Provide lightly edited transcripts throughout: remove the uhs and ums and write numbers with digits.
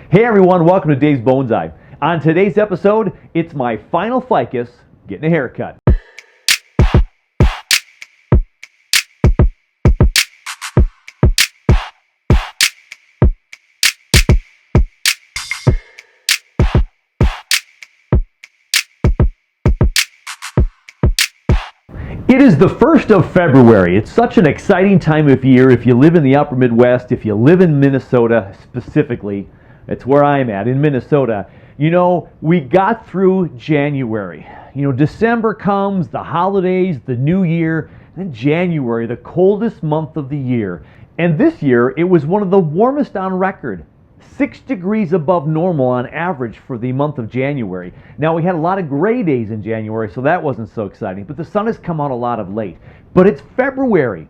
Hey everyone, welcome to Dave's Bonsai. On today's episode, it's my final ficus getting a haircut. It is the 1st of February. It's such an exciting time of year if you live in the upper Midwest, if you live in Minnesota specifically. It's where I'm at, in Minnesota. You know, we got through January. You know, December comes, the holidays, the new year, then January, the coldest month of the year. And this year, it was one of the warmest on record. 6 degrees above normal on average for the month of January. Now, we had a lot of gray days in January, so that wasn't so exciting, but the sun has come out a lot of late. But it's February,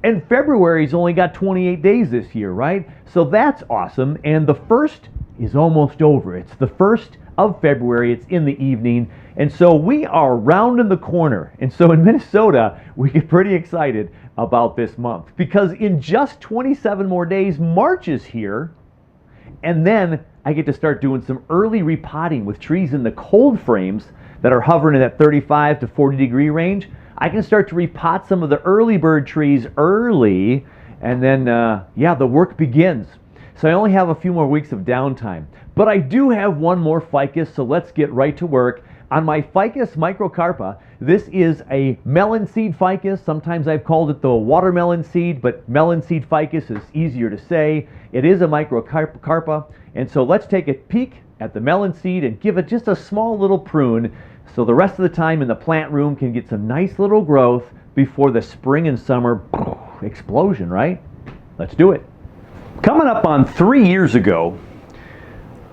and February's only got 28 days this year, right? So that's awesome, and the 1st is almost over. It's the 1st of February, it's in the evening, and so we are rounding the corner. And so in Minnesota, we get pretty excited about this month, because in just 27 more days, March is here. And then I get to start doing some early repotting with trees in the cold frames that are hovering in that 35 to 40 degree range. I can start to repot some of the early bird trees early, and then, the work begins. So I only have a few more weeks of downtime. But I do have one more ficus, so let's get right to work. On my ficus Microcarpa, this is a melon seed ficus. Sometimes I've called it the watermelon seed, but melon seed ficus is easier to say. It is a Microcarpa, and so let's take a peek at the melon seed and give it just a small little prune so the rest of the time in the plant room can get some nice little growth before the spring and summer explosion, right? Let's do it. Coming up on 3 years ago,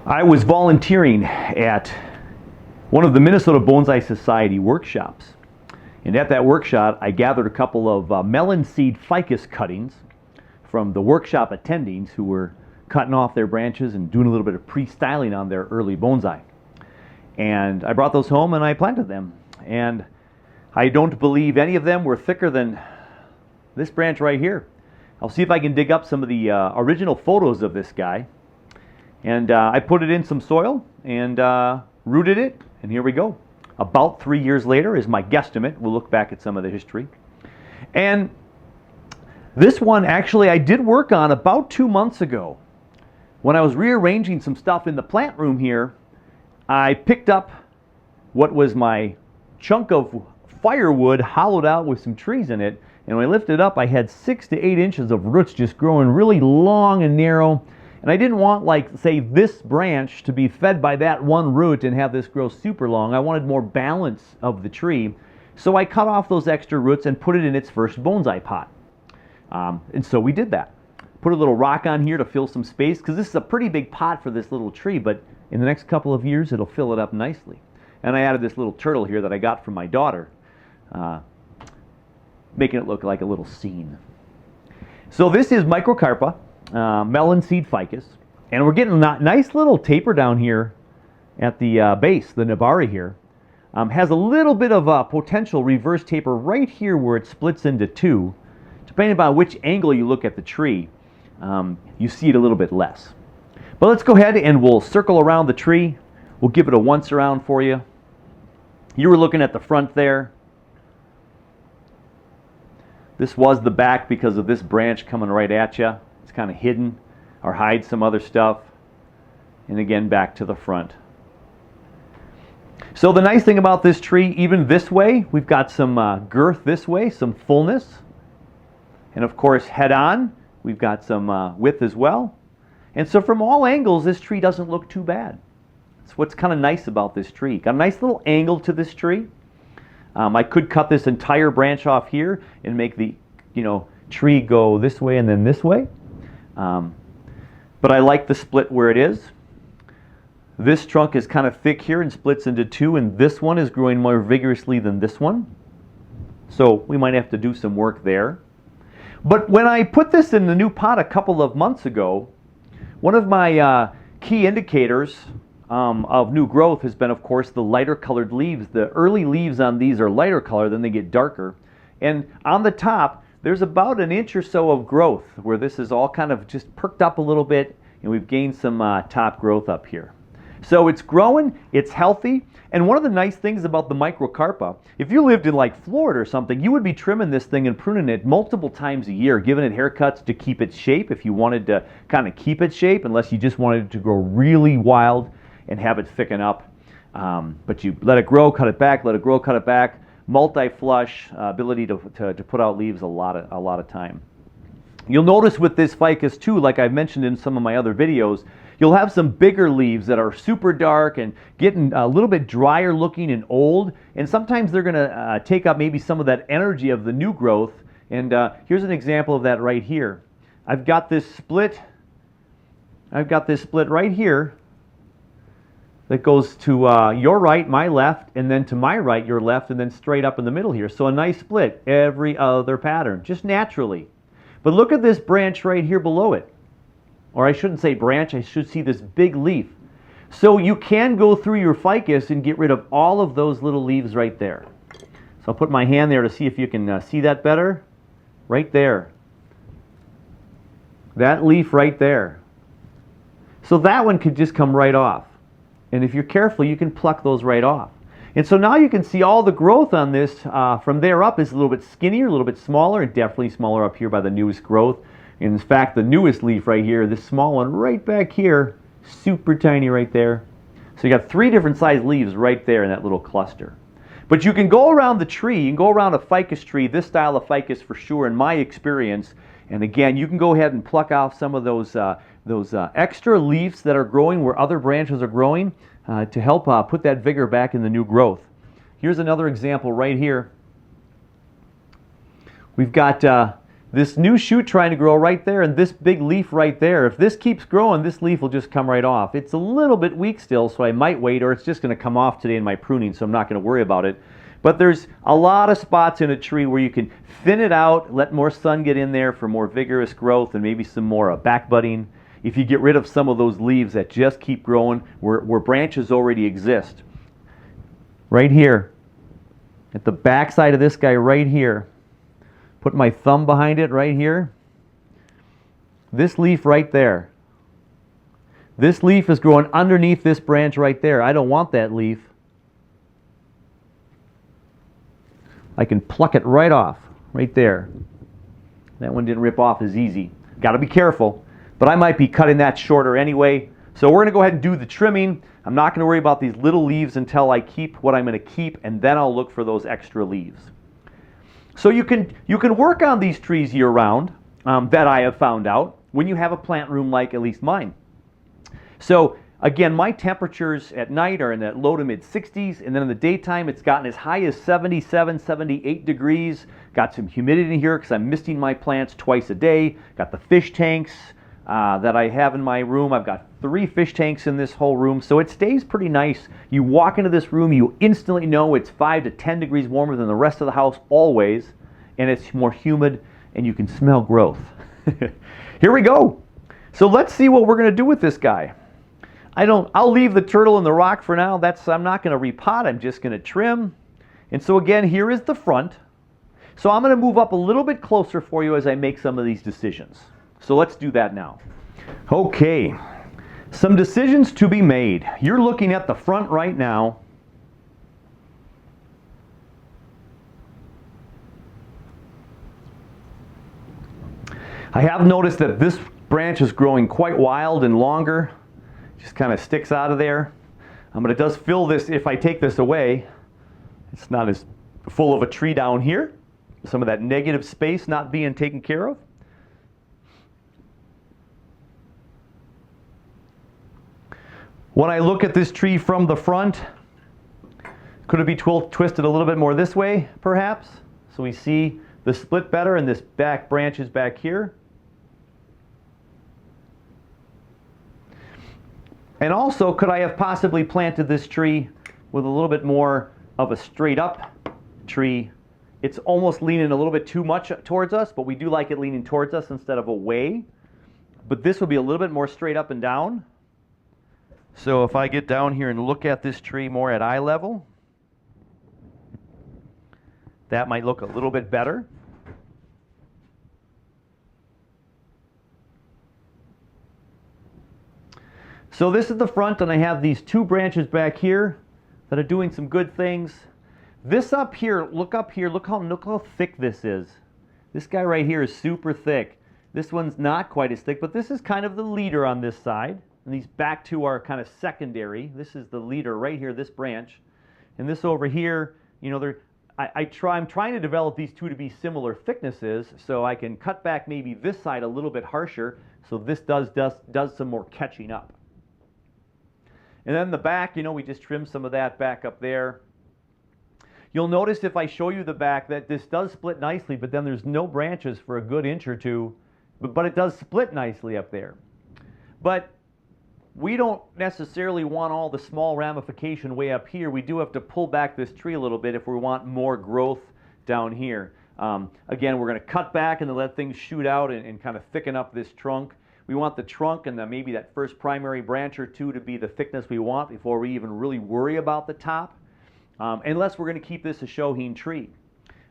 I was volunteering at one of the Minnesota Bonsai Society workshops. And at that workshop, I gathered a couple of melon seed ficus cuttings from the workshop attendings who were cutting off their branches and doing a little bit of pre-styling on their early bonsai. And I brought those home and I planted them. And I don't believe any of them were thicker than this branch right here. I'll see if I can dig up some of the original photos of this guy. And I put it in some soil and rooted it. And here we go. About 3 years later is my guesstimate. We'll look back at some of the history. And this one, actually, I did work on about 2 months ago. When I was rearranging some stuff in the plant room here, I picked up what was my chunk of firewood hollowed out with some trees in it. And when I lifted it up, I had 6 to 8 inches of roots just growing really long and narrow. And I didn't want, like, say, this branch to be fed by that one root and have this grow super long. I wanted more balance of the tree. So I cut off those extra roots and put it in its first bonsai pot. And so we did that. Put a little rock on here to fill some space, because this is a pretty big pot for this little tree, but in the next couple of years, it'll fill it up nicely. And I added this little turtle here that I got from my daughter, making it look like a little scene. So this is Microcarpa. Melon Seed Ficus, and we're getting a nice little taper down here at the base. The Nabari here has a little bit of a potential reverse taper right here where it splits into two. Depending upon which angle you look at the tree, you see it a little bit less. But let's go ahead and we'll circle around the tree. We'll give it a once around for you. You were looking at the front there. This was the back because of this branch coming right at you. It's kind of hidden or hides some other stuff. And again, back to the front. So the nice thing about this tree, even this way, we've got some girth this way, some fullness. And of course, head on, we've got some width as well. And so from all angles, this tree doesn't look too bad. That's what's kind of nice about this tree. Got a nice little angle to this tree. I could cut this entire branch off here and make the, tree go this way and then this way. But I like the split where it is. This trunk is kind of thick here and splits into two, and this one is growing more vigorously than this one. So we might have to do some work there. But when I put this in the new pot a couple of months ago, one of my key indicators of new growth has been, of course, the lighter colored leaves. The early leaves on these are lighter color, then they get darker. And on the top, there's about an inch or so of growth where this is all kind of just perked up a little bit and we've gained some top growth up here. So it's growing, it's healthy, and one of the nice things about the Microcarpa, if you lived in like Florida or something, you would be trimming this thing and pruning it multiple times a year, giving it haircuts to keep its shape if you wanted to kind of keep its shape, unless you just wanted it to grow really wild and have it thicken up. But you let it grow, cut it back, let it grow, cut it back, multi-flush, ability to put out leaves a lot of time. You'll notice with this ficus too, like I've mentioned in some of my other videos, you'll have some bigger leaves that are super dark and getting a little bit drier looking and old, and sometimes they're going to take up maybe some of that energy of the new growth. And here's an example of that right here. I've got this split right here that goes to your right, my left, and then to my right, your left, and then straight up in the middle here. So a nice split every other pattern, just naturally. But look at this branch right here below it. Or I shouldn't say branch, I should see this big leaf. So you can go through your ficus and get rid of all of those little leaves right there. So I'll put my hand there to see if you can see that better. Right there. That leaf right there. So that one could just come right off. And if you're careful, you can pluck those right off. And so now you can see all the growth on this from there up is a little bit skinnier, a little bit smaller, and definitely smaller up here by the newest growth. In fact, the newest leaf right here, this small one right back here, super tiny right there. So you got 3 different size leaves right there in that little cluster. But you can go around the tree, you can go around a ficus tree, this style of ficus for sure in my experience. And again, you can go ahead and pluck off some of those extra leaves that are growing where other branches are growing to help put that vigor back in the new growth. Here's another example right here. We've got this new shoot trying to grow right there and this big leaf right there. If this keeps growing, this leaf will just come right off. It's a little bit weak still, so I might wait, or it's just going to come off today in my pruning, so I'm not going to worry about it. But there's a lot of spots in a tree where you can thin it out, let more sun get in there for more vigorous growth and maybe some more back budding. If you get rid of some of those leaves that just keep growing where branches already exist. Right here, at the back side of this guy right here, put my thumb behind it right here. This leaf right there. This leaf is growing underneath this branch right there. I don't want that leaf. I can pluck it right off, right there. That one didn't rip off as easy. Got to be careful. But I might be cutting that shorter anyway. So we're going to go ahead and do the trimming. I'm not going to worry about these little leaves until I keep what I'm going to keep, and then I'll look for those extra leaves. So you can work on these trees year round, that I have found out, when you have a plant room like at least mine. So again, my temperatures at night are in that low to mid 60s, and then in the daytime it's gotten as high as 77, 78 degrees. Got some humidity in here because I'm misting my plants twice a day. Got the fish tanks that I have in my room. I've got 3 fish tanks in this whole room, so it stays pretty nice. You walk into this room, you instantly know it's 5 to 10 degrees warmer than the rest of the house always, and it's more humid, and you can smell growth. Here we go. So let's see what we're going to do with this guy. I'll leave the turtle and the rock for now. I'm not going to repot, I'm just going to trim. And so again, here is the front. So I'm going to move up a little bit closer for you as I make some of these decisions. So let's do that now. Okay, some decisions to be made. You're looking at the front right now. I have noticed that this branch is growing quite wild and longer. Just kind of sticks out of there. But it does fill this, if I take this away, it's not as full of a tree down here. Some of that negative space not being taken care of. When I look at this tree from the front, could it be twisted a little bit more this way, perhaps? So we see the split better and this back branch is back here. And also, could I have possibly planted this tree with a little bit more of a straight up tree? It's almost leaning a little bit too much towards us, but we do like it leaning towards us instead of away. But this would be a little bit more straight up and down. So if I get down here and look at this tree more at eye level, that might look a little bit better. So this is the front, and I have these two branches back here that are doing some good things. This up here, look how thick this is. This guy right here is super thick. This one's not quite as thick, but this is kind of the leader on this side. And these back two are kind of secondary. This is the leader right here, this branch. And this over here, you know, I'm trying to develop these two to be similar thicknesses so I can cut back maybe this side a little bit harsher so this does some more catching up. And then the back, you know, we just trimmed some of that back up there. You'll notice if I show you the back that this does split nicely, but then there's no branches for a good inch or two, but it does split nicely up there. But we don't necessarily want all the small ramification way up here. We do have to pull back this tree a little bit if we want more growth down here. Again, we're going to cut back and then let things shoot out and kind of thicken up this trunk. We want the trunk and then maybe that first primary branch or two to be the thickness we want before we even really worry about the top, unless we're going to keep this a shohin tree.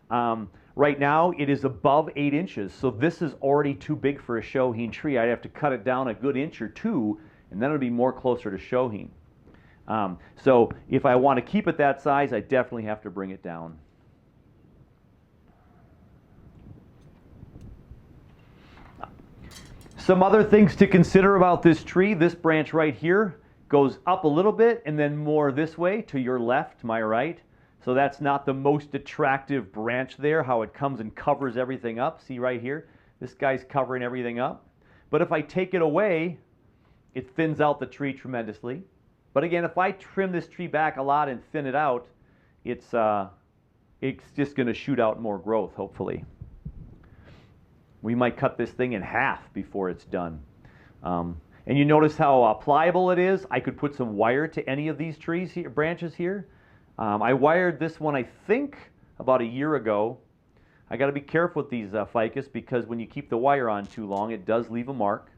Right now it is above 8 inches, so this is already too big for a shohin tree. I'd have to cut it down a good inch or two, and then it would be more closer to shohin. So if I want to keep it that size, I definitely have to bring it down. Some other things to consider about this tree. This branch right here goes up a little bit and then more this way to your left, to my right. So that's not the most attractive branch there, how it comes and covers everything up. See right here? This guy's covering everything up. But if I take it away, it thins out the tree tremendously. But again, if I trim this tree back a lot and thin it out, it's just going to shoot out more growth, hopefully. We might cut this thing in half before it's done. And you notice how pliable it is. I could put some wire to any of these trees here, branches here. I wired this one, I think, about a year ago. I got to be careful with these ficus because when you keep the wire on too long, it does leave a mark.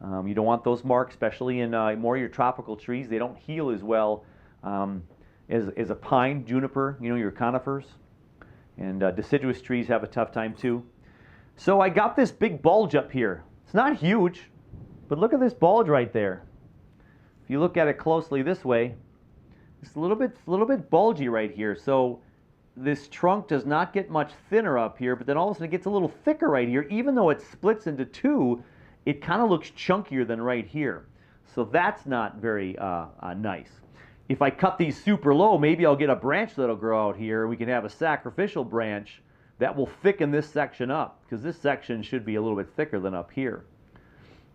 You don't want those marks, especially in more of your tropical trees. They don't heal as well as a pine, juniper, you know, your conifers. And deciduous trees have a tough time too. So I got this big bulge up here. It's not huge, but look at this bulge right there. If you look at it closely this way, it's a little bit bulgy right here. So this trunk does not get much thinner up here, but then all of a sudden it gets a little thicker right here. Even though it splits into two, it kind of looks chunkier than right here. So that's not very nice. If I cut these super low, maybe I'll get a branch that'll grow out here. We can have a sacrificial branch that will thicken this section up, because this section should be a little bit thicker than up here.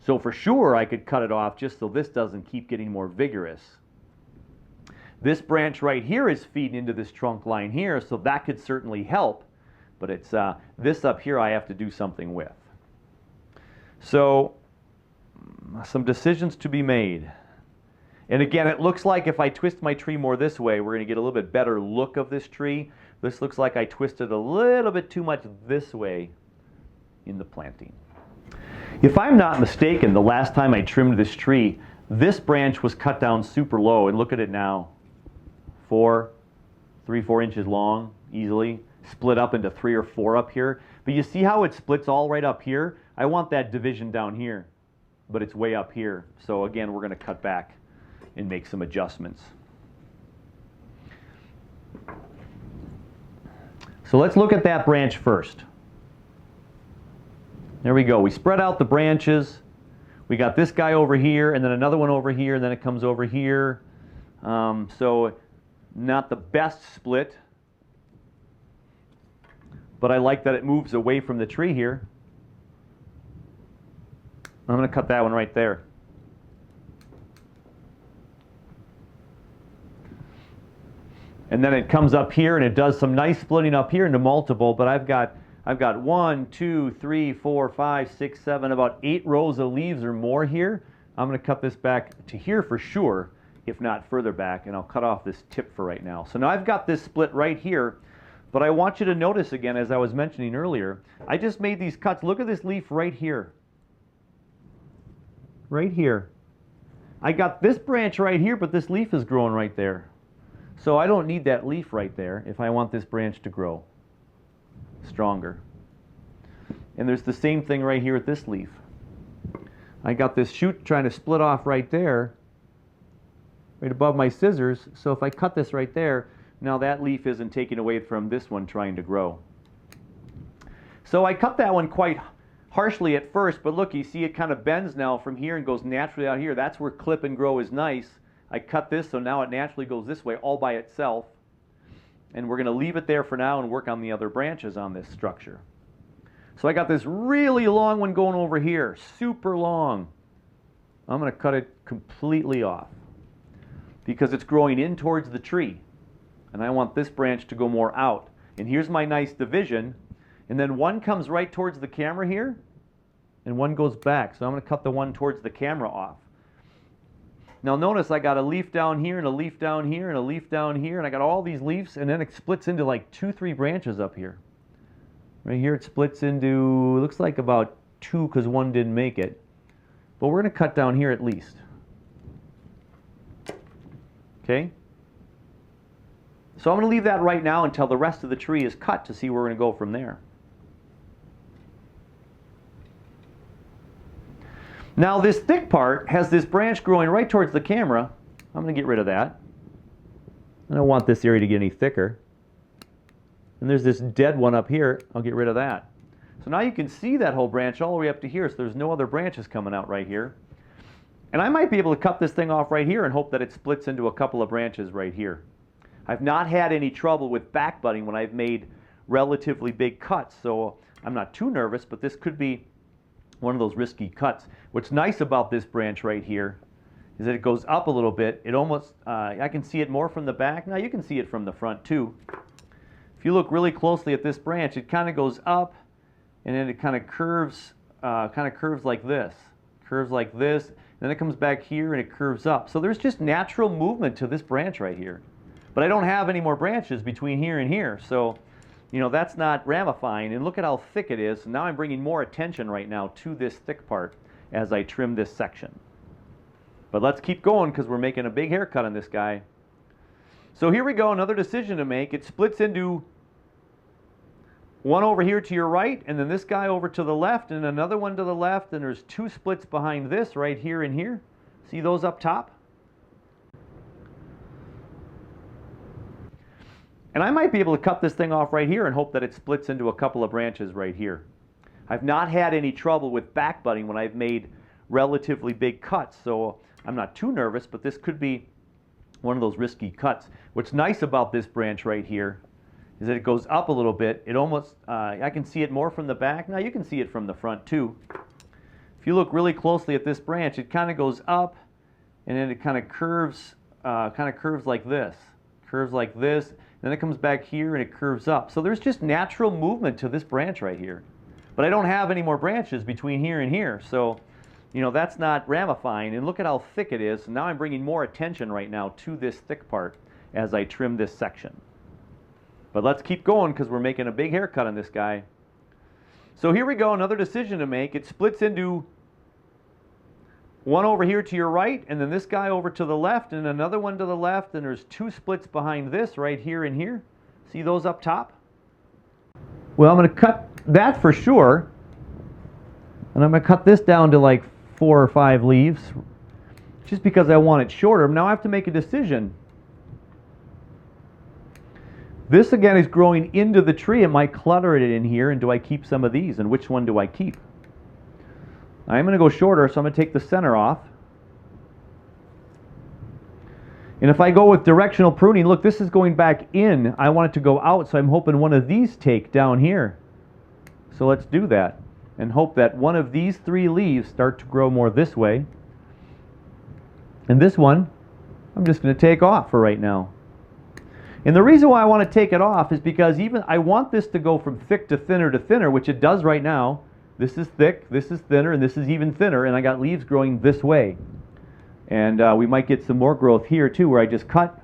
So for sure I could cut it off just so this doesn't keep getting more vigorous. This branch right here is feeding into this trunk line here, so that could certainly help, but it's this up here I have to do something with. So some decisions to be made. And again, it looks like if I twist my tree more this way, we're going to get a little bit better look of this tree. This looks like I twisted a little bit too much this way in the planting. If I'm not mistaken, the last time I trimmed this tree, this branch was cut down super low, and look at it now. 3-4 inches long, easily. Split up into 3 or 4 up here. But you see how it splits all right up here? I want that division down here, but it's way up here. So again, we're going to cut back and make some adjustments. So let's look at that branch first. There we go. We spread out the branches. We got this guy over here, and then another one over here, and then it comes over here. So not the best split, but I like that it moves away from the tree here. I'm going to cut that one right there. And then it comes up here and it does some nice splitting up here into multiple, but I've got 1, 2, 3, 4, 5, 6, 7, about 8 rows of leaves or more here. I'm going to cut this back to here for sure, if not further back, and I'll cut off this tip for right now. So now I've got this split right here, but I want you to notice again, as I was mentioning earlier, I just made these cuts. Look at this leaf right here. Right here. I got this branch right here, but this leaf is growing right there. So I don't need that leaf right there if I want this branch to grow stronger. And there's the same thing right here with this leaf. I got this shoot trying to split off right there, right above my scissors. So if I cut this right there, now that leaf isn't taken away from this one trying to grow. So I cut that one quite harshly at first, but look, you see it kind of bends now from here and goes naturally out here. That's where clip and grow is nice. I cut this, so now it naturally goes this way all by itself. And we're going to leave it there for now and work on the other branches on this structure. So I got this really long one going over here, super long. I'm going to cut it completely off because it's growing in towards the tree. And I want this branch to go more out. And here's my nice division. And then one comes right towards the camera here, and one goes back. So I'm going to cut the one towards the camera off. Now notice I got a leaf down here, and a leaf down here, and a leaf down here, and I got all these leaves, and then it splits into like 2-3 branches up here. Right here it splits into, looks like about 2 because one didn't make it. But we're going to cut down here at least. Okay? So I'm going to leave that right now until the rest of the tree is cut to see where we're going to go from there. Now this thick part has this branch growing right towards the camera. I'm going to get rid of that. I don't want this area to get any thicker. And there's this dead one up here. I'll get rid of that. So now you can see that whole branch all the way up to here, so there's no other branches coming out right here. And I might be able to cut this thing off right here and hope that it splits into a couple of branches right here. I've not had any trouble with back budding when I've made relatively big cuts, so I'm not too nervous, but this could be one of those risky cuts. What's nice about this branch right here is that it goes up a little bit. It almost, I can see it more from the back. Now you can see it from the front too. If you look really closely at this branch, it kind of goes up and then it kind of curves like this. Curves like this, then it comes back here and it curves up. So there's just natural movement to this branch right here. But I don't have any more branches between here and here, so you know that's not ramifying. And look at how thick it is. Now I'm bringing more attention right now to this thick part as I trim this section. But let's keep going because we're making a big haircut on this guy. So here we go, another decision to make. It splits into one over here to your right, and then this guy over to the left, and another one to the left, and there's 2 splits behind this right here and here. See those up top? And I might be able to cut this thing off right here and hope that it splits into a couple of branches right here. I've not had any trouble with back budding when I've made relatively big cuts, so I'm not too nervous, but this could be one of those risky cuts. What's nice about this branch right here is that it goes up a little bit. It almost, I can see it more from the back. Now you can see it from the front too. If you look really closely at this branch, it kind of goes up and then it kind of curves like this. Curves like this. Then it comes back here and it curves up. So there's just natural movement to this branch right here. But I don't have any more branches between here and here. So, you know, that's not ramifying. And look at how thick it is. Now I'm bringing more attention right now to this thick part as I trim this section. But let's keep going because we're making a big haircut on this guy. So here we go, another decision to make. It splits into one over here to your right, and then this guy over to the left, and another one to the left, and there's 2 splits behind this right here and here. See those up top? Well, I'm going to cut that for sure, and I'm going to cut this down to like 4 or 5 leaves, just because I want it shorter. Now I have to make a decision. This again is growing into the tree. It might clutter it in here, and do I keep some of these, and which one do I keep? I'm going to go shorter, so I'm going to take the center off. And if I go with directional pruning, look, this is going back in. I want it to go out, so I'm hoping one of these take down here. So let's do that and hope that one of these 3 leaves start to grow more this way. And this one, I'm just going to take off for right now. And the reason why I want to take it off is because even I want this to go from thick to thinner, which it does right now. This is thick, this is thinner, and this is even thinner, and I got leaves growing this way. And we might get some more growth here too, where I just cut.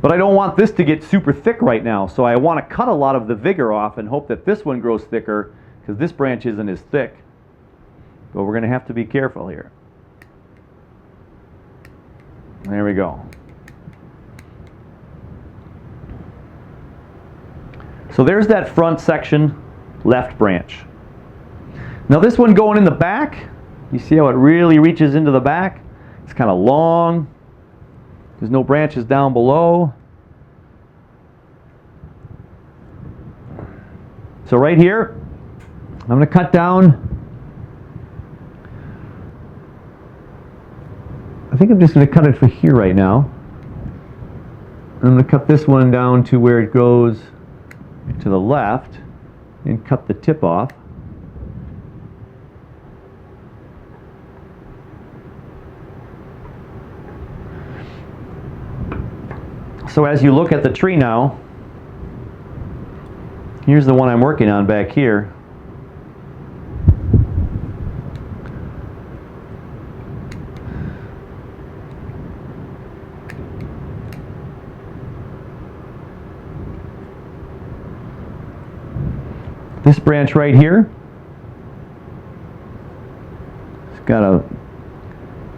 But I don't want this to get super thick right now, so I want to cut a lot of the vigor off and hope that this one grows thicker, because this branch isn't as thick. But we're going to have to be careful here. There we go. So there's that front section, left branch. Now this one going in the back, you see how it really reaches into the back? It's kind of long. There's no branches down below. So right here, I'm going to cut down. I think I'm just going to cut it for here right now. I'm going to cut this one down to where it goes to the left and cut the tip off. So as you look at the tree now, here's the one I'm working on back here. This branch right here, it's got a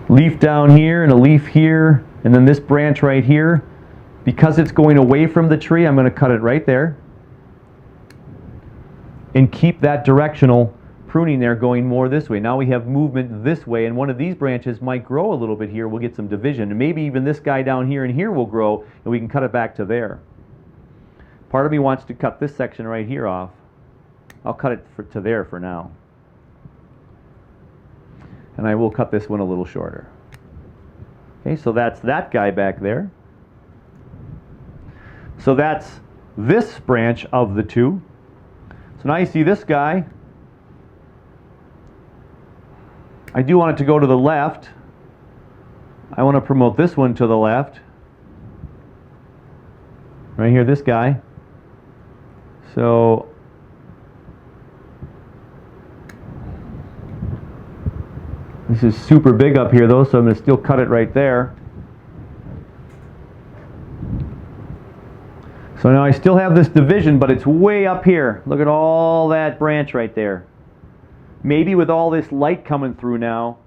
leaf down here and a leaf here, and then this branch right here. Because it's going away from the tree, I'm going to cut it right there and keep that directional pruning there going more this way. Now we have movement this way, and one of these branches might grow a little bit here. We'll get some division, and maybe even this guy down here and here will grow, and we can cut it back to there. Part of me wants to cut this section right here off. I'll cut it to there for now. And I will cut this one a little shorter. Okay, so that's that guy back there. So that's this branch of the two. So now you see this guy. I do want it to go to the left. I want to promote this one to the left. Right here, this guy. So this is super big up here though, so I'm going to still cut it right there. So now I still have this division, but it's way up here. Look at all that branch right there. Maybe with all this light coming through now,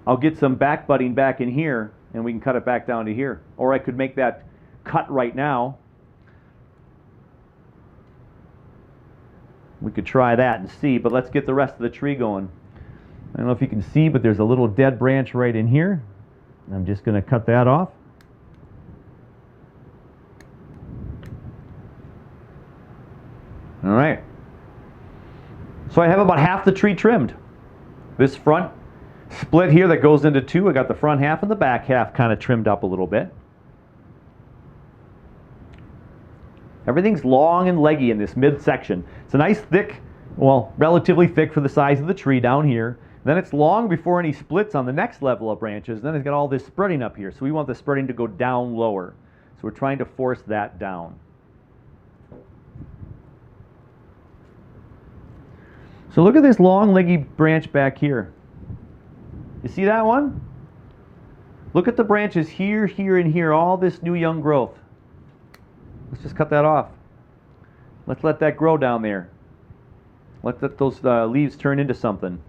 I'll get some back budding back in here, and we can cut it back down to here. Or I could make that cut right now. We could try that and see, but let's get the rest of the tree going. I don't know if you can see, but there's a little dead branch right in here. I'm just going to cut that off. All right. So I have about half the tree trimmed. This front split here that goes into two, I got the front half and the back half kind of trimmed up a little bit. Everything's long and leggy in this midsection. It's a nice thick, well, relatively thick for the size of the tree down here. Then it's long before any splits on the next level of branches. Then it's got all this spreading up here. So we want the spreading to go down lower. So we're trying to force that down. So look at this long leggy branch back here. You see that one? Look at the branches here, here, and here, all this new young growth. Let's just cut that off. Let's let that grow down there. Let those leaves turn into something.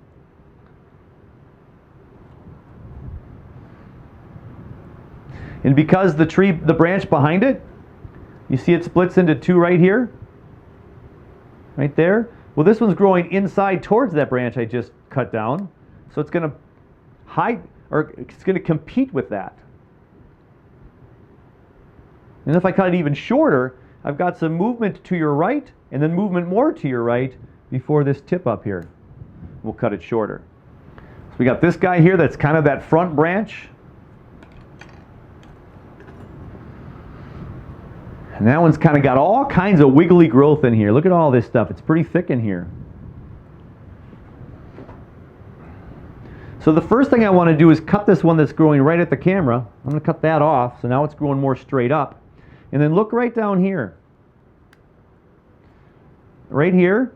And because the branch behind it, you see it splits into two right here, right there. Well, this one's growing inside towards that branch I just cut down, so it's going to hide, or it's going to compete with that. And if I cut it even shorter, I've got some movement to your right, and then movement more to your right before this tip up here. We'll cut it shorter. So we got this guy here that's kind of that front branch. And that one's kind of got all kinds of wiggly growth in here. Look at all this stuff. It's pretty thick in here. So the first thing I want to do is cut this one that's growing right at the camera. I'm going to cut that off, so now it's growing more straight up. And then look right down here. Right here,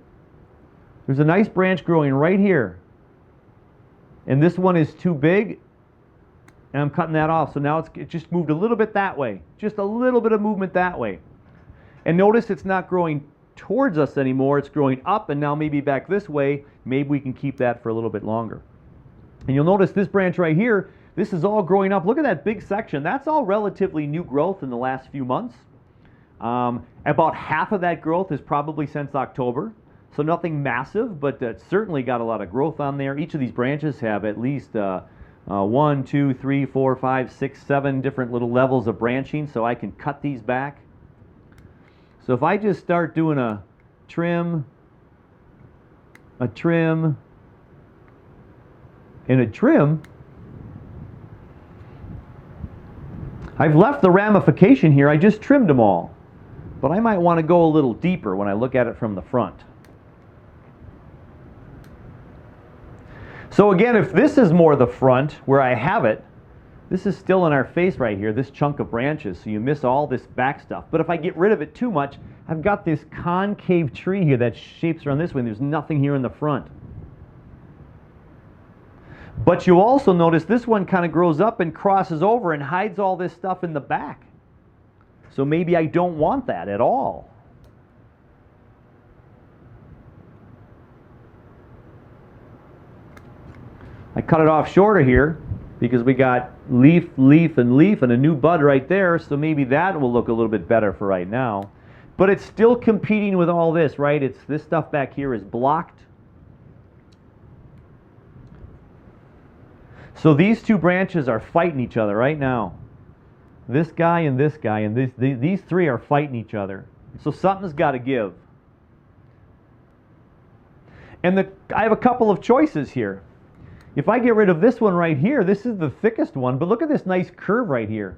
there's a nice branch growing right here. And this one is too big, and I'm cutting that off. So now it just moved a little bit that way. Just a little bit of movement that way. And notice it's not growing towards us anymore. It's growing up, and now maybe back this way. Maybe we can keep that for a little bit longer. And you'll notice this branch right here, this is all growing up. Look at that big section. That's all relatively new growth in the last few months. About half of that growth is probably since October, so nothing massive, but it's certainly got a lot of growth on there. Each of these branches have at least 1, 2, 3, 4, 5, 6, 7 different little levels of branching, so I can cut these back. So if I just start doing a trim, and a trim, I've left the ramification here. I just trimmed them all. But I might want to go a little deeper when I look at it from the front. So again, if this is more the front where I have it, this is still in our face right here, this chunk of branches, so you miss all this back stuff. But if I get rid of it too much, I've got this concave tree here that shapes around this way, and there's nothing here in the front. But you also notice this one kind of grows up and crosses over and hides all this stuff in the back. So maybe I don't want that at all. I cut it off shorter here because we got leaf, leaf, and leaf and a new bud right there, so maybe that will look a little bit better for right now. But it's still competing with all this, right? It's this stuff back here is blocked. So these two branches are fighting each other right now. This guy and these three are fighting each other. So something's got to give. And I have a couple of choices here. If I get rid of this one right here, this is the thickest one, but look at this nice curve right here.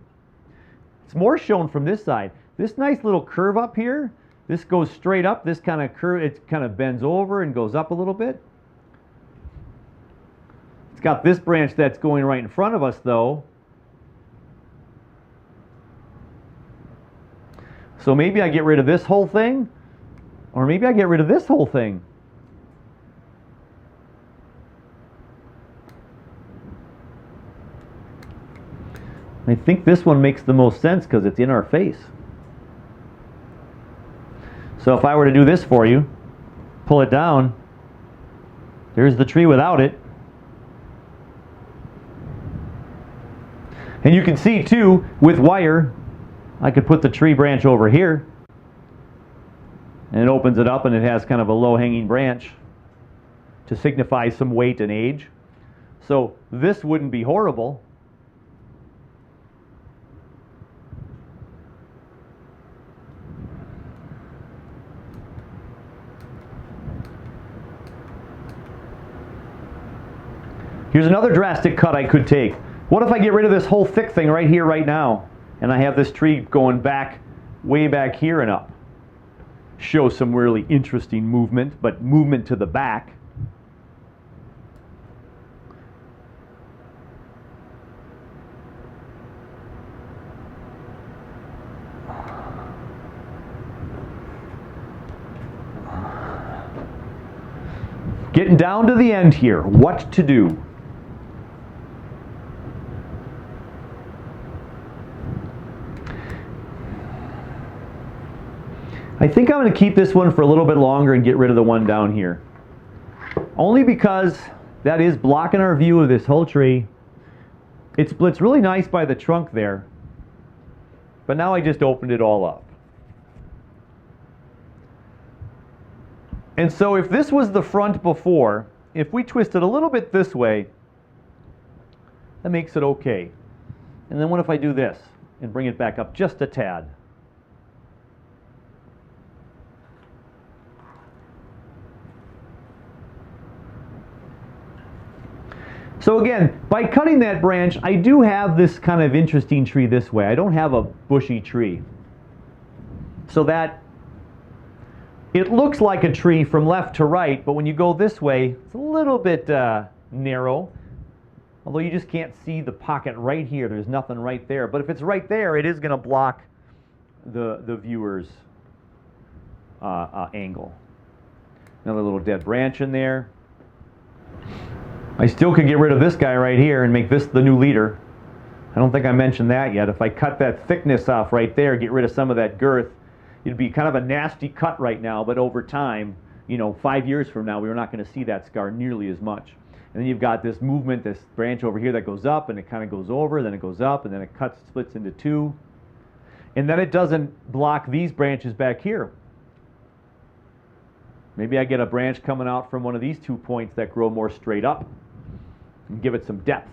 It's more shown from this side. This nice little curve up here, this goes straight up, this kind of curve, it kind of bends over and goes up a little bit. It's got this branch that's going right in front of us though. So maybe I get rid of this whole thing, or maybe I get rid of this whole thing. I think this one makes the most sense because it's in our face. So if I were to do this for you, pull it down, there's the tree without it. And you can see too, with wire, I could put the tree branch over here, and it opens it up and it has kind of a low-hanging branch to signify some weight and age. So this wouldn't be horrible. Here's another drastic cut I could take. What if I get rid of this whole thick thing right here, right now, and I have this tree going back, way back here and up? Show some really interesting movement, but movement to the back. Getting down to the end here, what to do? I think I'm going to keep this one for a little bit longer and get rid of the one down here. Only because that is blocking our view of this whole tree. It splits really nice by the trunk there. But now I just opened it all up. And so if this was the front before, if we twist it a little bit this way, that makes it okay. And then what if I do this and bring it back up just a tad? So again, by cutting that branch, I do have this kind of interesting tree this way. I don't have a bushy tree. So that it looks like a tree from left to right, but when you go this way, it's a little bit narrow. Although you just can't see the pocket right here. There's nothing right there. But if it's right there, it is going to block the viewer's angle. Another little dead branch in there. I still could get rid of this guy right here and make this the new leader. I don't think I mentioned that yet. If I cut that thickness off right there, get rid of some of that girth, it'd be kind of a nasty cut right now, but over time, you know, 5 years from now, we're not going to see that scar nearly as much. And then you've got this movement, this branch over here that goes up, and it kind of goes over, then it goes up, and then it splits into two. And then it doesn't block these branches back here. Maybe I get a branch coming out from one of these 2 points that grow more straight up and give it some depth.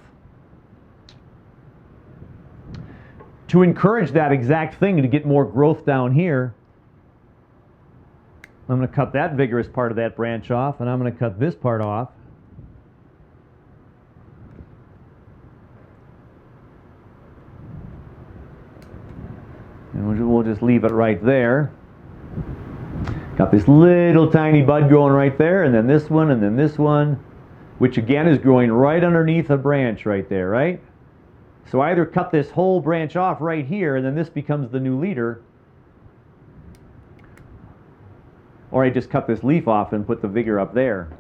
To encourage that exact thing to get more growth down here, I'm going to cut that vigorous part of that branch off, and I'm going to cut this part off. And we'll just leave it right there. Got this little tiny bud growing right there, and then this one, and then this one, which again is growing right underneath a branch right there, right? So I either cut this whole branch off right here, and then this becomes the new leader, or I just cut this leaf off and put the vigor up there.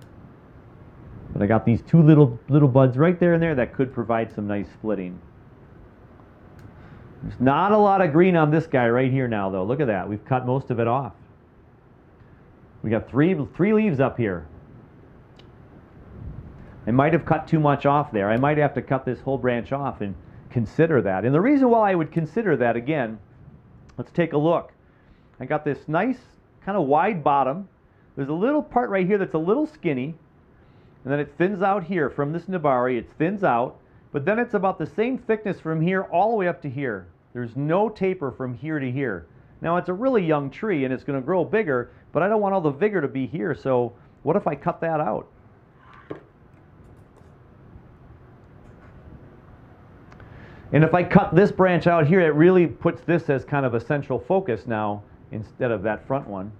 But I got these two little buds right there and there that could provide some nice splitting. There's not a lot of green on this guy right here now, though. Look at that. We've cut most of it off. We got three leaves up here. I might have cut too much off there. I might have to cut this whole branch off and consider that. And the reason why I would consider that, again, let's take a look. I got this nice kind of wide bottom. There's a little part right here that's a little skinny, and then it thins out here from this nabari. It thins out, but then it's about the same thickness from here all the way up to here. There's no taper from here to here. Now it's a really young tree and it's going to grow bigger, but I don't want all the vigor to be here, so what if I cut that out? And if I cut this branch out here, it really puts this as kind of a central focus now instead of that front one.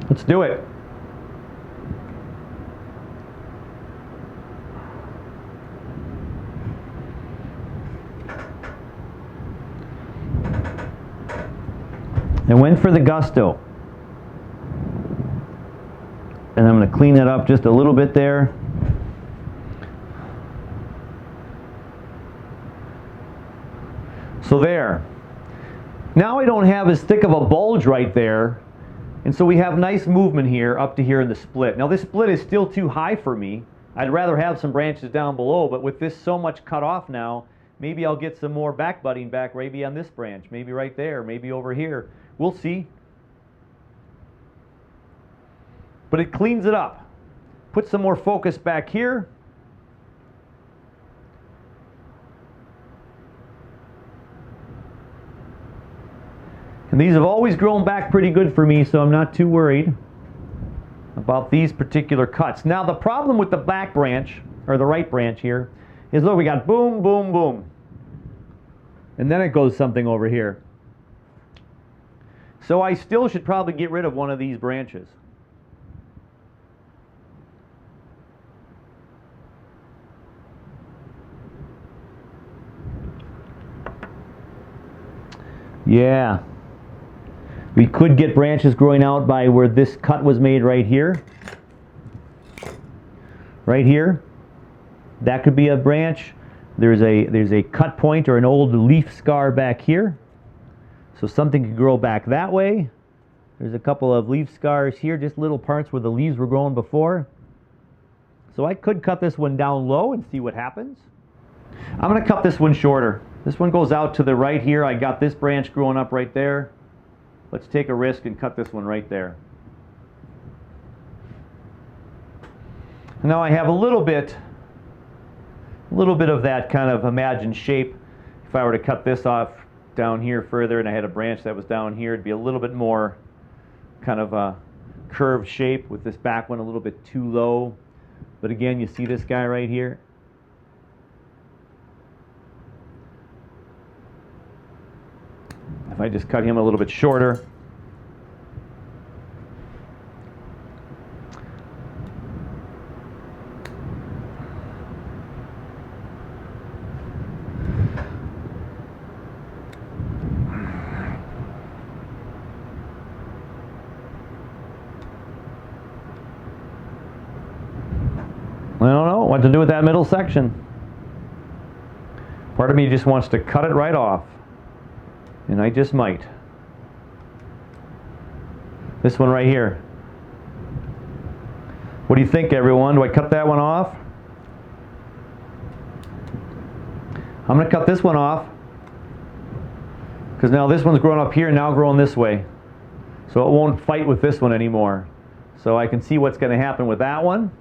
Let's do it. I went for the gusto. And I'm going to clean that up just a little bit there. So there. Now I don't have as thick of a bulge right there. And so we have nice movement here up to here in the split. Now this split is still too high for me. I'd rather have some branches down below, but with this so much cut off now, maybe I'll get some more back budding back maybe on this branch, maybe right there, maybe over here. We'll see. But it cleans it up. Put some more focus back here. And these have always grown back pretty good for me, so I'm not too worried about these particular cuts. Now the problem with the back branch, or the right branch here, is look, we got boom, boom, boom. And then it goes something over here. So I still should probably get rid of one of these branches. Yeah. We could get branches growing out by where this cut was made right here. Right here. That could be a branch. There's a cut point or an old leaf scar back here. So something could grow back that way. There's a couple of leaf scars here, just little parts where the leaves were growing before. So I could cut this one down low and see what happens. I'm going to cut this one shorter. This one goes out to the right here. I got this branch growing up right there. Let's take a risk and cut this one right there. Now I have a little bit of that kind of imagined shape. If I were to cut this off down here further and I had a branch that was down here, it'd be a little bit more kind of a curved shape with this back one a little bit too low. But again, you see this guy right here? If I just cut him a little bit shorter. I don't know what to do with that middle section. Part of me just wants to cut it right off. And I just might. This one right here. What do you think, everyone? Do I cut that one off? I'm going to cut this one off because now this one's growing up here and now growing this way. So it won't fight with this one anymore. So I can see what's going to happen with that one.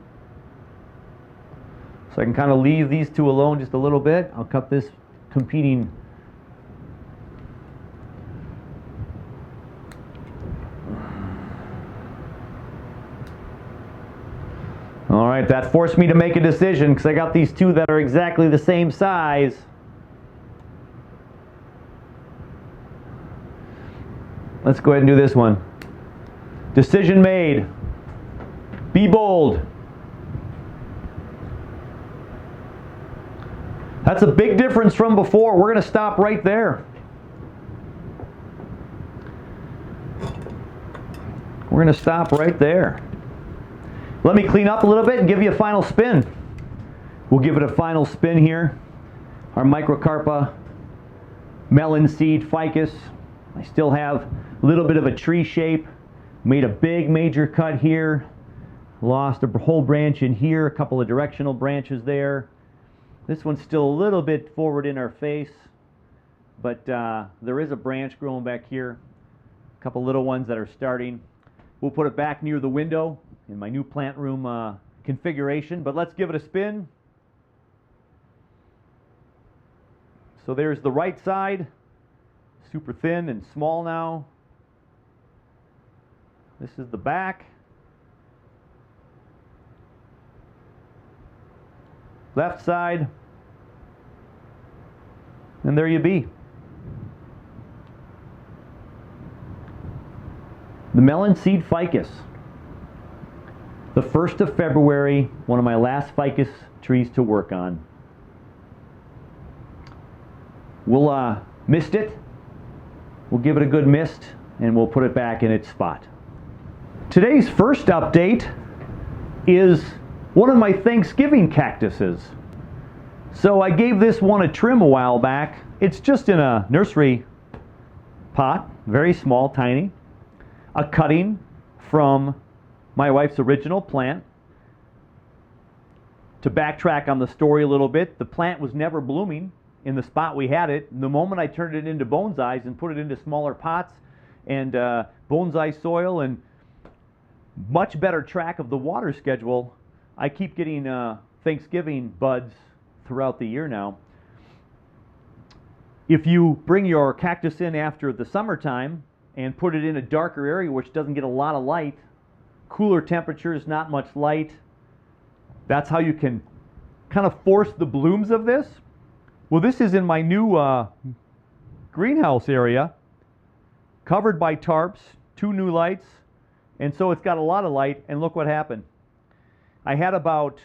So I can kind of leave these two alone just a little bit. I'll cut this competing. All right, that forced me to make a decision because I got these two that are exactly the same size. Let's go ahead and do this one. Decision made. Be bold. That's a big difference from before. We're going to stop right there. We're going to stop right there. Let me clean up a little bit and give you a final spin. We'll give it a final spin here. Our Microcarpa Melon Seed Ficus. I still have a little bit of a tree shape. Made a big major cut here. Lost a whole branch in here, a couple of directional branches there. This one's still a little bit forward in our face, but there is a branch growing back here. A couple little ones that are starting. We'll put it back near the window in my new plant room configuration, but let's give it a spin. So there's the right side, super thin and small now. This is the back. Left side. And there you be. The Melon Seed Ficus. The 1st of February, one of my last ficus trees to work on. We'll mist it. We'll give it a good mist and we'll put it back in its spot. Today's first update is one of my Thanksgiving cactuses. So I gave this one a trim a while back. It's just in a nursery pot, very small, tiny. A cutting from my wife's original plant. To backtrack on the story a little bit, the plant was never blooming in the spot we had it. And the moment I turned it into bonsais and put it into smaller pots and bonsai soil and much better track of the water schedule, I keep getting Thanksgiving buds throughout the year now. If you bring your cactus in after the summertime and put it in a darker area which doesn't get a lot of light, cooler temperatures, not much light, that's how you can kind of force the blooms of this. Well, this is in my new greenhouse area, covered by tarps, 2 new lights, and so it's got a lot of light, and look what happened. I had about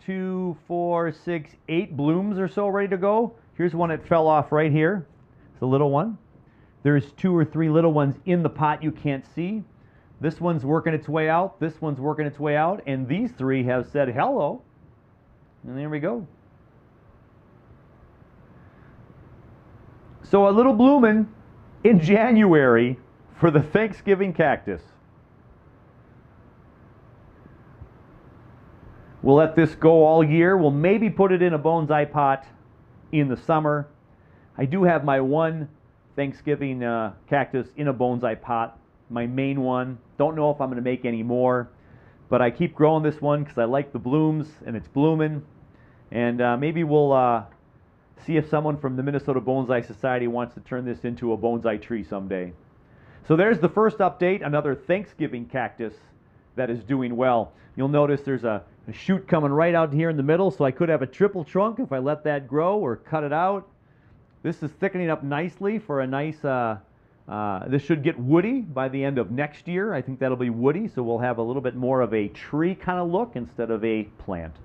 2, 4, 6, 8 blooms or so ready to go. Here's one that fell off right here. It's a little one. There's 2 or 3 little ones in the pot you can't see. This one's working its way out. This one's working its way out. And these 3 have said hello. And there we go. So a little blooming in January for the Thanksgiving cactus. We'll let this go all year. We'll maybe put it in a bonsai pot in the summer. I do have my one Thanksgiving cactus in a bonsai pot, my main one. Don't know if I'm going to make any more, but I keep growing this one because I like the blooms and it's blooming. And maybe we'll see if someone from the Minnesota Bonsai Society wants to turn this into a bonsai tree someday. So there's the first update, another Thanksgiving cactus that is doing well. You'll notice there's a shoot coming right out here in the middle, so I could have a triple trunk if I let that grow or cut it out. This is thickening up nicely for a nice, this should get woody by the end of next year. I think that'll be woody, so we'll have a little bit more of a tree kind of look instead of a plant.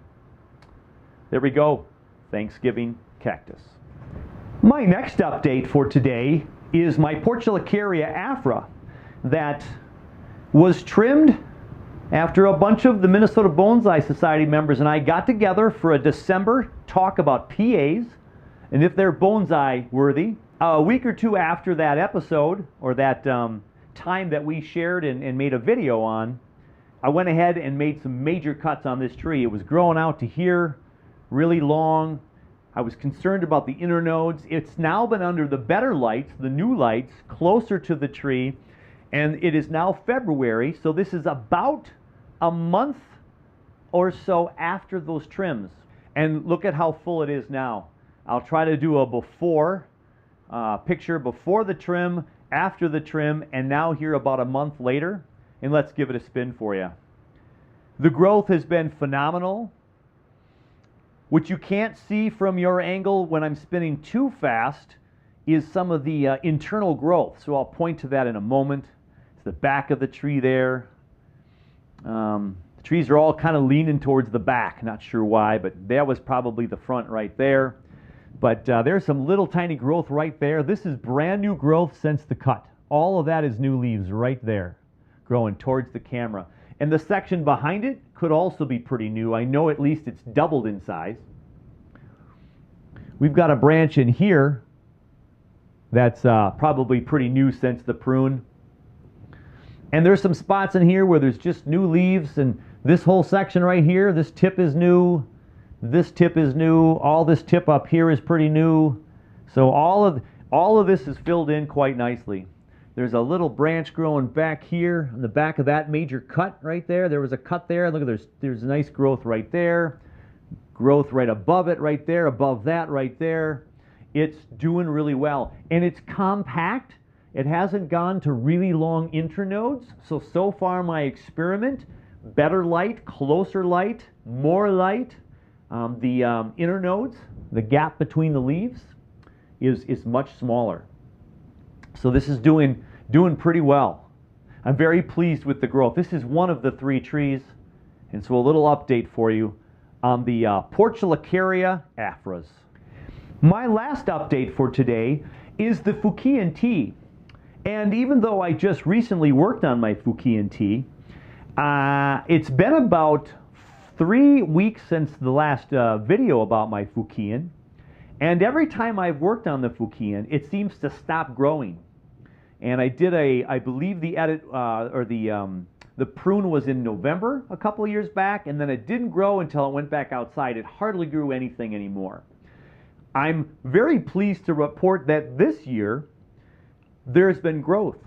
There we go, Thanksgiving cactus. My next update for today is my Portulacaria Afra that was trimmed after a bunch of the Minnesota Bonsai Society members and I got together for a December talk about PAs and if they're bonsai worthy. A week or two after that episode, or that time that we shared and made a video on, I went ahead and made some major cuts on this tree. It was growing out to here, really long. I was concerned about the inner nodes. It's now been under the better lights, the new lights, closer to the tree, and it is now February, so this is about a month or so after those trims. And look at how full it is now. I'll try to do a before picture before the trim, after the trim, and now here about a month later. And let's give it a spin for you. The growth has been phenomenal. What you can't see from your angle when I'm spinning too fast is some of the internal growth. So I'll point to that in a moment. It's the back of the tree there. The trees are all kind of leaning towards the back. Not sure why, but that was probably the front right there. But there's some little tiny growth right there. This is brand new growth since the cut. All of that is new leaves right there, growing towards the camera. And the section behind it could also be pretty new. I know at least it's doubled in size. We've got a branch in here that's probably pretty new since the prune. And there's some spots in here where there's just new leaves, and this whole section right here, this tip is new, this tip is new, all this tip up here is pretty new. So all of this is filled in quite nicely. There's a little branch growing back here on the back of that major cut right there. There was a cut there. Look at there's nice growth right there. Growth right above it right there, above that right there. It's doing really well. And it's compact. It hasn't gone to really long internodes. So far my experiment, better light, closer light, more light. The inner nodes, the gap between the leaves is much smaller. So this is doing pretty well. I'm very pleased with the growth. This is one of the 3 trees. And so a little update for you on the Portulacaria Afras. My last update for today is the Fukien Tea. And even though I just recently worked on my Fukien Tea, it's been about 3 weeks since the last video about my Fukien. And every time I've worked on the Fukien, it seems to stop growing. And I did I believe the edit, the prune was in November a couple of years back, and then it didn't grow until it went back outside. It hardly grew anything anymore. I'm very pleased to report that this year, there's been growth.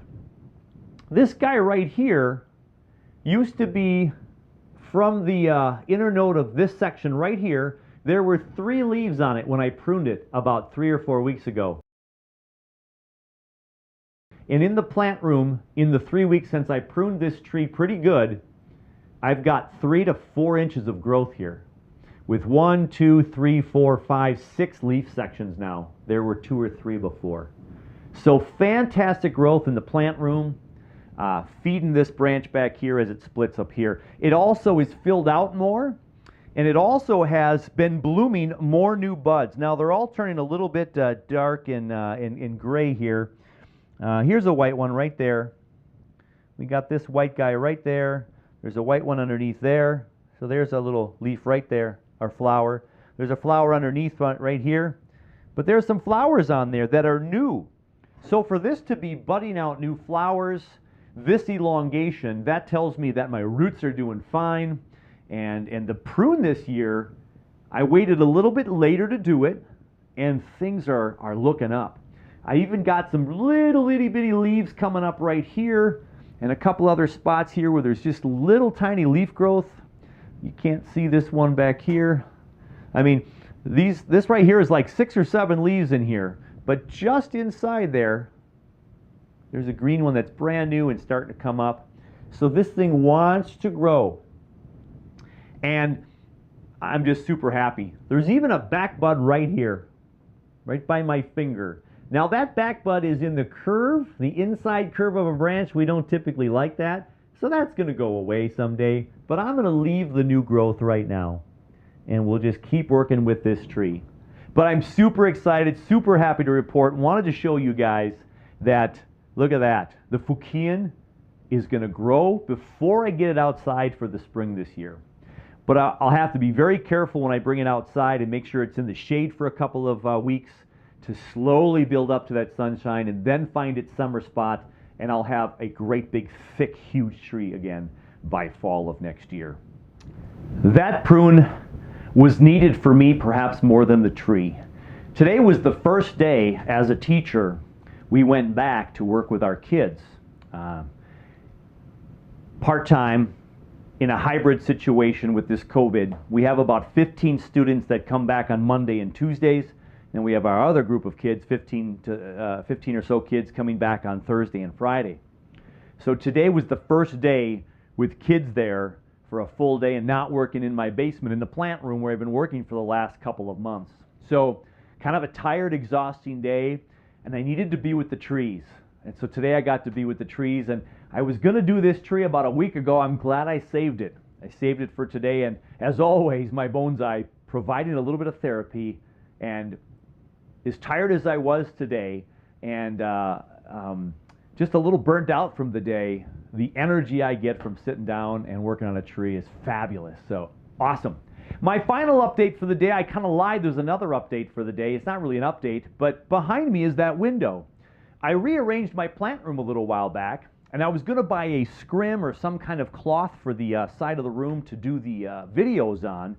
This guy right here used to be from the inner node of this section right here. There were 3 leaves on it when I pruned it about 3 or 4 weeks ago. And in the plant room, in the 3 weeks since I pruned this tree pretty good, I've got 3 to 4 inches of growth here. With 1, 2, 3, 4, 5, 6 leaf sections now. There were 2 or 3 before. So fantastic growth in the plant room. Feeding this branch back here as it splits up here. It also is filled out more, and it also has been blooming more new buds. Now they're all turning a little bit dark and gray here. Here's a white one right there. We got this white guy right there. There's a white one underneath there. So there's a little leaf right there, or flower. There's a flower underneath right here. But there's some flowers on there that are new. So for this to be budding out new flowers, this elongation, that tells me that my roots are doing fine. And the prune this year, I waited a little bit later to do it, and things are looking up. I even got some little itty bitty leaves coming up right here, and a couple other spots here where there's just little tiny leaf growth. You can't see this one back here. I mean, this right here is like 6 or 7 leaves in here, but just inside there, there's a green one that's brand new and starting to come up. So this thing wants to grow. And I'm just super happy. There's even a back bud right here, right by my finger. Now that back bud is in the curve, the inside curve of a branch. We don't typically like that. So that's going to go away someday. But I'm going to leave the new growth right now. And we'll just keep working with this tree. But I'm super excited, super happy to report. Wanted to show you guys that, look at that. The Fukien is going to grow before I get it outside for the spring this year. But I'll have to be very careful when I bring it outside and make sure it's in the shade for a couple of weeks to slowly build up to that sunshine and then find its summer spot, and I'll have a great big thick huge tree again. by fall of next year. That prune was needed for me perhaps more than the tree. Today was the first day as a teacher we went back to work with our kids. Part-time in a hybrid situation with this COVID. We have about 15 students that come back on Monday and Tuesdays, and we have our other group of kids, 15 or so kids coming back on Thursday and Friday. So today was the first day with kids there for a full day and not working in my basement in the plant room where I've been working for the last couple of months. So kind of a tired, exhausting day, and I needed to be with the trees. And so today I got to be with the trees, and I was going to do this tree about a week ago. I'm glad I saved it. I saved it for today, and as always, my bonsai providing a little bit of therapy, and as tired as I was today, and just a little burnt out from the day, the energy I get from sitting down and working on a tree is fabulous. So awesome. My final update for the day, I kind of lied, there's another update for the day. It's not really an update, but behind me is that window. I rearranged my plant room a little while back, and I was going to buy a scrim or some kind of cloth for the side of the room to do the videos on.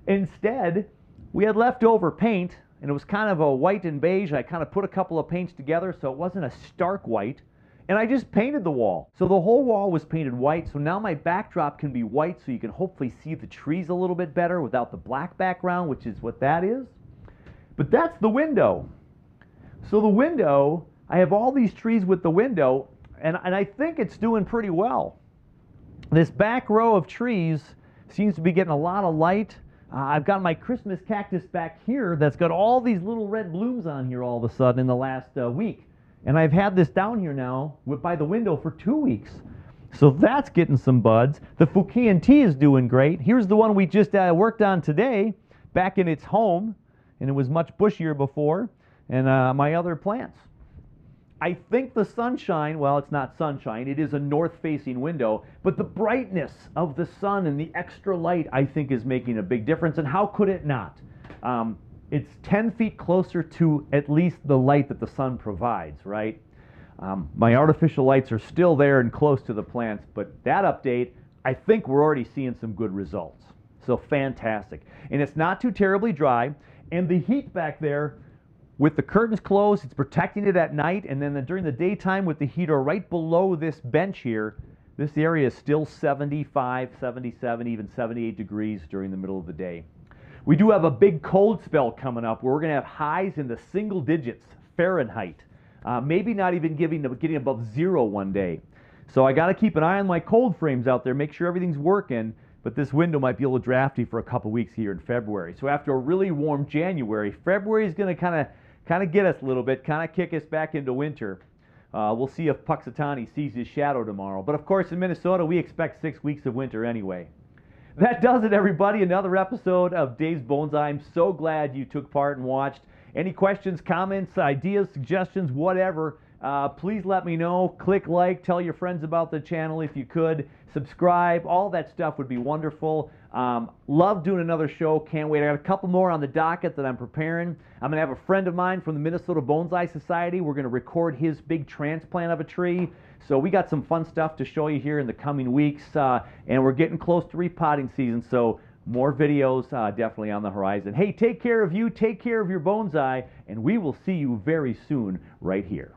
Instead, we had leftover paint, and it was kind of a white and beige. I kind of put a couple of paints together so it wasn't a stark white. And I just painted the wall. So the whole wall was painted white, so now my backdrop can be white so you can hopefully see the trees a little bit better without the black background, which is what that is. But that's the window. So the window, I have all these trees with the window, and I think it's doing pretty well. This back row of trees seems to be getting a lot of light. I've got my Christmas cactus back here that's got all these little red blooms on here all of a sudden in the last week. And I've had this down here now by the window for 2 weeks. So that's getting some buds. The Fukien Tea is doing great. Here's the one we just worked on today, back in its home, and it was much bushier before, and my other plants. I think the sunshine, well, it's not sunshine, it is a north-facing window, but the brightness of the sun and the extra light, I think, is making a big difference, and how could it not? It's 10 feet closer to at least the light that the sun provides, right? My artificial lights are still there and close to the plants, but that update, I think we're already seeing some good results. So fantastic. And it's not too terribly dry, and the heat back there, with the curtains closed, it's protecting it at night, and then during the daytime with the heater right below this bench here, this area is still 75, 77, even 78 degrees during the middle of the day. We do have a big cold spell coming up where we're going to have highs in the single digits Fahrenheit. Maybe not even getting above 0 one day. So I got to keep an eye on my cold frames out there, make sure everything's working, but this window might be a little drafty for a couple weeks here in February. So after a really warm January, February is going to kind of get us a little bit, kind of kick us back into winter. We'll see if Puxatani sees his shadow tomorrow. But of course in Minnesota we expect 6 weeks of winter anyway. That does it, everybody. Another episode of Dave's Bonsai. I'm so glad you took part and watched. Any questions, comments, ideas, suggestions, whatever, please let me know. Click like, tell your friends about the channel if you could. Subscribe, all that stuff would be wonderful. Love doing another show. Can't wait. I got a couple more on the docket that I'm preparing. I'm going to have a friend of mine from the Minnesota Bonsai Society. We're going to record his big transplant of a tree. So we got some fun stuff to show you here in the coming weeks, and we're getting close to repotting season, so more videos definitely on the horizon. Hey, take care of you, take care of your bonsai, and we will see you very soon right here.